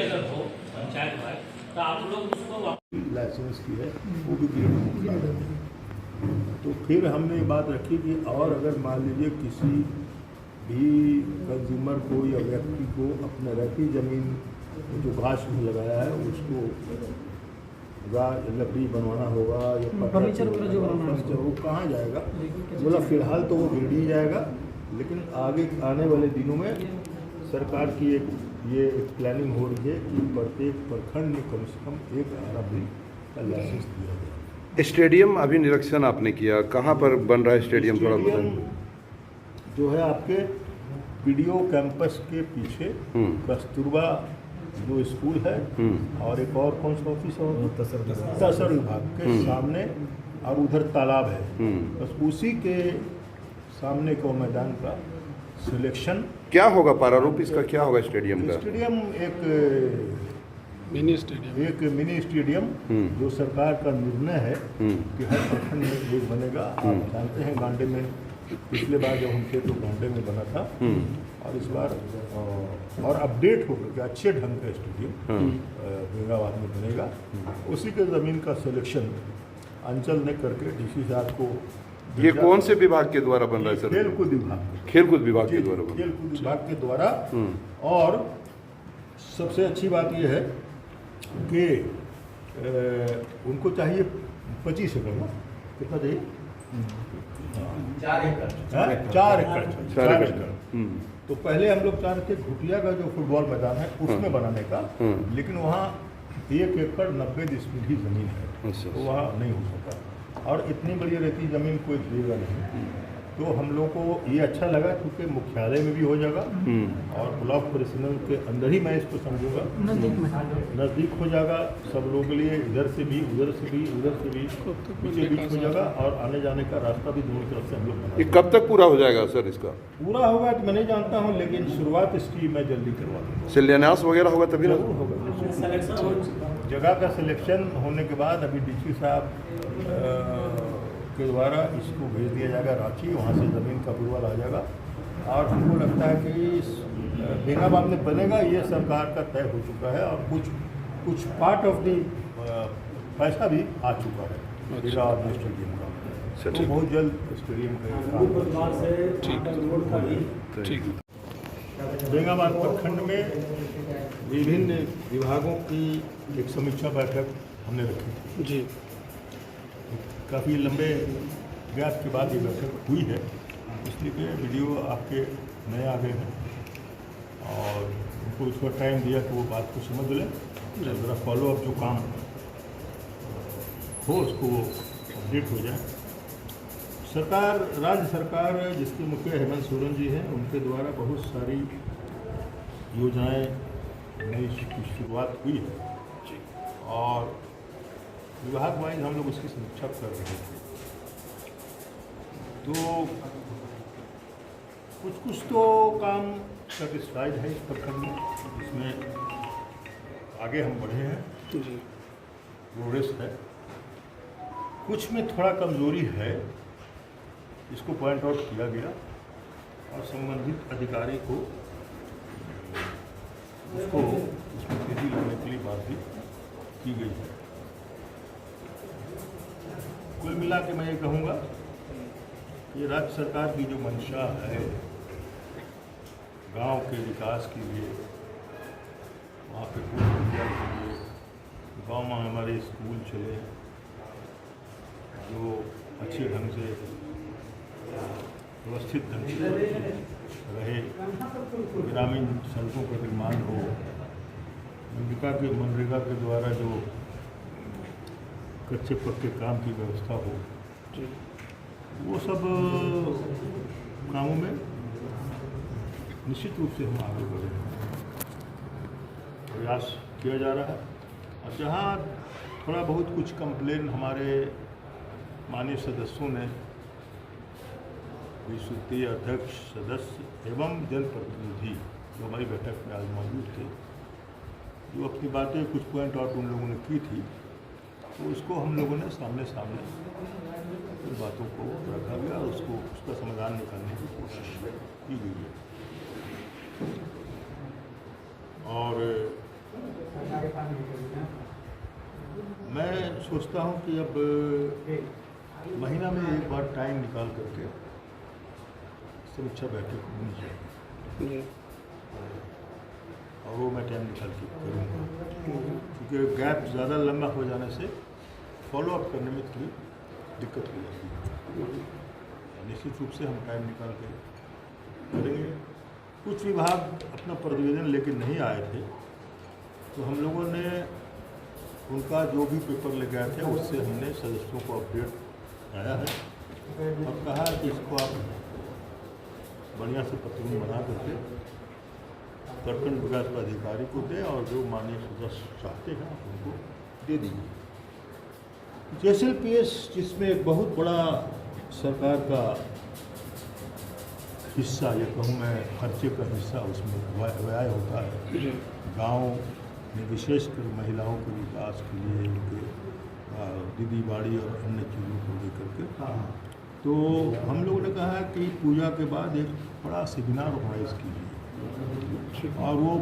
अगर हो पंचायत वाइज तो आप लोग उसको लाइसेंस की है वो भी ग्रेड। तो फिर हमने ये बात रखी कि और अगर मान लीजिए किसी भी कंज्यूमर को या व्यक्ति को अपने रहती ज़मीन जो घास में लगाया है उसको लकड़ी बनवाना होगा या फर्नीचर जो बनाना है वो कहाँ जाएगा। बोला फिलहाल तो वो गिर ही जाएगा, लेकिन आगे आने वाले दिनों में सरकार की ये प्लानिंग हो रही है कि प्रत्येक प्रखंड में कम से कम एक RFB का लाइसेंस दिया जाए। स्टेडियम अभी निरीक्षण आपने किया, कहाँ पर बन रहा है स्टेडियम? थोड़ा बताएं। जो है आपके PDO कैंपस के पीछे कस्तूरबा जो स्कूल है और एक और कौन सा ऑफिस है तसर विभाग के सामने, और उधर तालाब है, बस उसी के सामने को मैदान का सिलेक्शन। क्या होगा प्रारूप इसका, क्या होगा स्टेडियम का? स्टेडियम एक मिनी स्टेडियम जो सरकार का निर्णय है कि हर प्रखंड में एक बनेगा। आप जानते हैं गांडे में पिछले बार जब हम थे तो गांडे में बना था, और इस बार और अपडेट होकर के अच्छे ढंग का स्टेडियम बेंगाबाद में बनेगा। उसी के ज़मीन का सिलेक्शन अंचल ने करके DC साहब को। ये कौन से विभाग के द्वारा बन रहा है सर? खेलकूद विभाग। खेलकूद विभाग के द्वारा? खेलकूद विभाग के द्वारा। और सबसे अच्छी बात यह है कि उनको चाहिए 25 एकड़ ना, कितना चाहिए? 4 एकड़। तो पहले हम लोग चाह रहे थे घुटिया का जो फुटबॉल मैदान है उसमें बनाने का, लेकिन वहाँ 1 एकड़ 90 डिसमिल ही जमीन है, तो वहाँ नहीं हो सका, और इतनी बड़ी रहती ज़मीन कोई देगा नहीं। तो हम लोग को ये अच्छा लगा क्योंकि मुख्यालय में भी हो जाएगा और ब्लॉक परिसर के अंदर ही मैं इसको समझूंगा, नज़दीक हो जाएगा सब लोगों के लिए, इधर से भी उधर से भी उधर से भी बीच हो जाएगा, और आने जाने का रास्ता भी दोनों तरफ से हम लोग। ये कब तक पूरा हो जाएगा सर? इसका पूरा होगा तो मैं नहीं जानता हूँ, लेकिन शुरुआत इसकी मैं जल्दी करवा दूँगा। शिलान्यास वगैरह होगा तभी ना होगा। जगह का सिलेक्शन होने के बाद अभी DC साहब के द्वारा इसको भेज दिया जाएगा रांची, वहाँ से ज़मीन का अप्रूवल आ जाएगा, और हमको लगता है कि बेंगाबाद में बनेगा, ये सरकार का तय हो चुका है, और कुछ पार्ट ऑफ दी पैसा भी आ चुका है स्टेडियम का। तो बहुत जल्द स्टेडियम का ठीक। बेंगाबाद प्रखंड में विभिन्न विभागों की एक समीक्षा बैठक हमने रखी थी जी। काफ़ी लंबे गैप के बाद ये बैठक हुई है, इसलिए कि वीडियो आपके नए आ गए हैं और उनको थोड़ा टाइम दिया कि वो बात को समझ लें, ज़रा फॉलोअप जो काम हो उसको अपडेट हो जाए। सरकार, राज्य सरकार जिसके मुखिया हेमंत सोरेन जी हैं, उनके द्वारा बहुत सारी योजनाएं नई की शुरुआत हुई है, और विभाग वाइज हम लोग उसकी समीक्षा कर रहे थे। तो कुछ तो काम सेटिस्फाइड है इस प्रखंड में, इसमें आगे हम बढ़े हैं, प्रोग्रेस है। कुछ में थोड़ा कमजोरी है, इसको पॉइंट आउट किया गया और संबंधित अधिकारी को उसको इसमें तेजी लाने के लिए बात भी की गई है। कुल मिला के मैं ये कहूँगा कि राज्य सरकार की जो मंशा है गांव के विकास के लिए, वहाँ पे पूर्ण विद्या के लिए, गांव में हमारे स्कूल चले जो अच्छे ढंग से व्यवस्थित ढंग से रहे, ग्रामीण सड़कों का निर्माण हो, मनरेगा के द्वारा जो कच्चे पक्के काम की व्यवस्था हो, वो सब कामों में निश्चित रूप से हम आगे बढ़ रहे हैं, प्रयास किया जा रहा है। और जहाँ थोड़ा बहुत कुछ कंप्लेन हमारे माननीय सदस्यों ने, विश्वविद्यालय अध्यक्ष, सदस्य एवं जनप्रतिनिधि जो हमारी बैठक में आज मौजूद थे, जो अपनी बातें कुछ पॉइंट आउट उन लोगों ने की थी, तो उसको हम लोगों ने सामने उन बातों को रखा गया और उसका समाधान निकालने की कोशिश की गई है। और सोचता हूँ कि अब महीना में एक बार टाइम निकाल करके समीक्षा बैठक होनी चाहिए, और वो मैं टाइम निकाल के करूँगा, क्योंकि गैप ज़्यादा लंबा हो जाने से फॉलो अप करने में थोड़ी दिक्कत हो जाती है। निश्चित रूप से हम टाइम निकाल के करेंगे। कुछ विभाग अपना प्रतिवेदन लेकर नहीं आए थे, तो हम लोगों ने उनका जो भी पेपर लेके आए थे उससे हमने सदस्यों को अपडेट आया है और कहा कि इसको आप बढ़िया से प्रतिवेदन बना करके प्रखंड विकास पदाधिकारी को दें और जो माननीय सदस्य चाहते हैं आप उनको दे दीजिए। JSLPS जिसमें एक बहुत बड़ा सरकार का हिस्सा, ये कहूँ मैं खर्चे का हिस्सा उसमें व्यय होता है, गांव में विशेषकर महिलाओं के विकास के लिए, उनके दीदी बाड़ी और अन्य चीज़ों को लेकर के, तो हम लोगों ने कहा कि पूजा के बाद एक बड़ा सेमिनार ऑर्गेनाइज कीजिए, और वो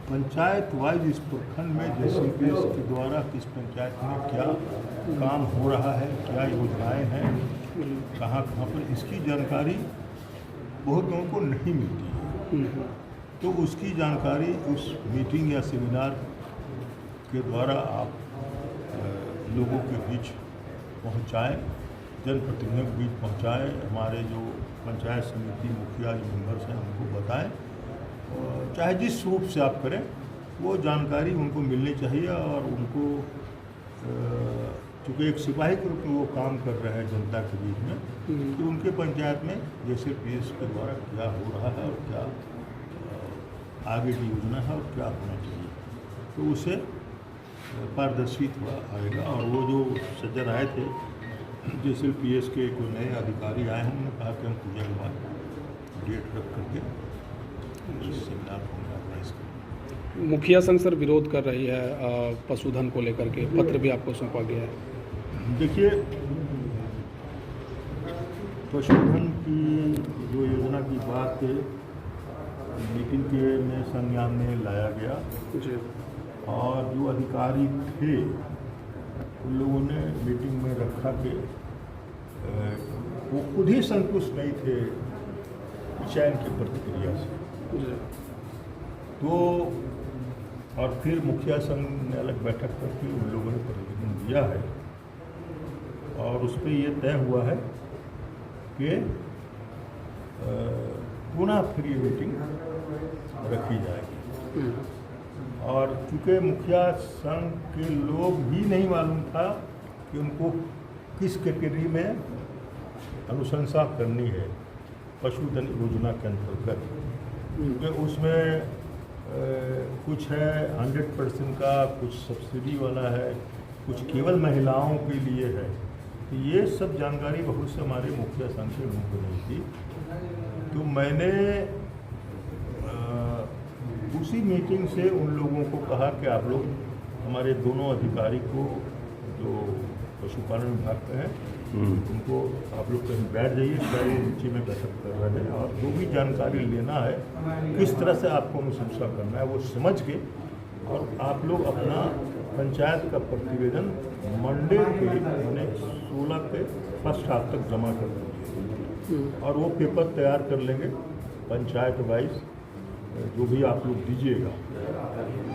पंचायत वाइज इस प्रखंड में JSLPS के द्वारा किस पंचायत में क्या काम हो रहा है, क्या योजनाएं हैं, कहाँ कहाँ पर, इसकी जानकारी बहुत लोगों को नहीं मिलती है। तो उसकी जानकारी उस मीटिंग या सेमिनार के द्वारा आप लोगों के बीच पहुंचाएं, जनप्रतिनिधियों के बीच पहुंचाएं, हमारे जो पंचायत समिति मुखिया जो मेंबर्स हैं उनको बताएं, चाहे जिस रूप से आप करें वो जानकारी उनको मिलनी चाहिए। और उनको चूँकि एक सिपाही के रूप में वो काम कर रहे हैं जनता के बीच में, कि उनके पंचायत में JSLPS के द्वारा क्या हो रहा है और क्या आगे की योजना है और क्या होना चाहिए, तो उसे पारदर्शी थोड़ा आएगा। और वो जो सज्जन आए थे JSLPS के कोई नए अधिकारी आए हैं, उन्होंने कहा कि हम पूजा के बाद डेट रख करके सेमिनार को ऑर्गेनाइज करें। मुखिया संघ सर विरोध कर रही है पशुधन को लेकर के, पत्र भी आपको सौंपा गया है। देखिए, पशुधन की जो योजना की बात मीटिंग के में संज्ञान में लाया गया जी, और जो अधिकारी थे उन लोगों ने मीटिंग में रखा कि वो खुद ही संतुष्ट नहीं थे चयन की प्रतिक्रिया से। तो और फिर मुखिया संघ ने अलग बैठक करके उन लोगों ने प्रतिवेदन दिया है, और उस पर ये तय हुआ है कि पुनः फिर ये मीटिंग रखी जाएगी। और चूँकि मुखिया संघ के लोग भी नहीं मालूम था कि उनको किस कैटेगरी में अनुशंसा करनी है पशुधन योजना के अंतर्गत, क्योंकि उसमें कुछ है 100% का, कुछ सब्सिडी वाला है, कुछ केवल महिलाओं के लिए है। तो ये सब जानकारी बहुत से हमारे मुखिया संघ के लोगों को नहीं थी। तो मैंने उसी मीटिंग से उन लोगों को कहा कि आप लोग हमारे दोनों अधिकारी को जो पशुपालन विभाग के हैं उनको आप लोग कहीं बैठ जाइए, सारी नीचे में बैठक कर रहे हैं, और जो भी जानकारी लेना है, किस तरह से आपको अनुशंसा करना है वो समझ के, और आप लोग अपना पंचायत का प्रतिवेदन मंडे के यानी 16 के फर्स्ट हाफ तक जमा कर दीजिए, और वो पेपर तैयार कर लेंगे पंचायत वाइज जो भी आप लोग दीजिएगा।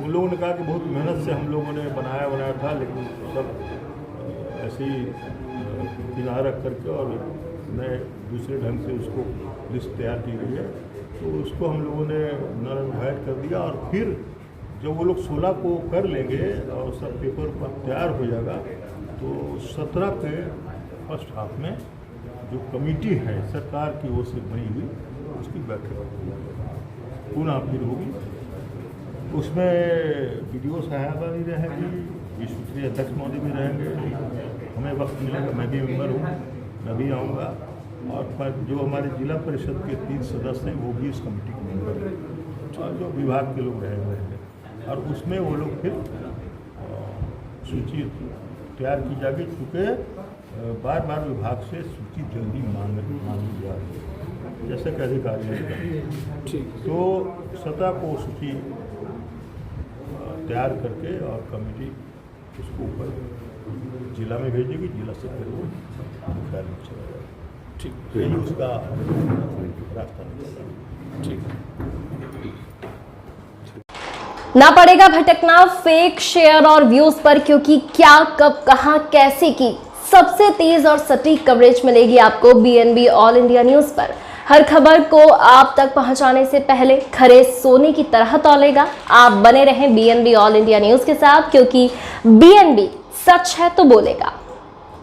उन लोगों ने कहा कि बहुत मेहनत से हम लोगों ने बनाया था, लेकिन सब ऐसे ही किनारा रख करके और नए दूसरे ढंग से उसको लिस्ट तैयार की गई है, तो उसको हम लोगों ने नरम कर दिया। और फिर जब वो लोग 16 को कर लेंगे और सब पेपर पर तैयार हो जाएगा, तो 17 के फर्स्ट हाफ में जो कमेटी है सरकार की ओर से बनी हुई, उसकी बैठक पुनः फिर होगी। उसमें BDO साहबा भी रहेंगी, विश्व अध्यक्ष महोदय भी रहेंगे, हमें वक्त मिलेगा, मैं भी मेंबर हूँ, मैं भी आऊँगा, और जो हमारे जिला परिषद के 3 सदस्य हैं वो भी इस कमेटी के मेंबर हैं, और जो विभाग के लोग रहे हुए हैं, और उसमें वो लोग फिर सूची तैयार की जाएगी, क्योंकि बार बार विभाग से सूची जल्दी मांगी जा रही है जैसे कि अधिकारी ने। तो 17 को सूची तैयार करके और कमेटी उसको ऊपर जिला में भेजेगी, जिला से फिर वो मुख्यालय में चला जाएगा। ठीक यही उसका रास्ता निकलेगा। ठीक। ना पड़ेगा भटकना फेक शेयर और व्यूज पर, क्योंकि क्या, कब, कहां, कैसे की सबसे तेज और सटीक कवरेज मिलेगी आपको BNB ऑल इंडिया न्यूज पर। हर खबर को आप तक पहुंचाने से पहले खरे सोने की तरह तौलेगा। आप बने रहें BNB ऑल इंडिया न्यूज के साथ, क्योंकि BNB सच है तो बोलेगा।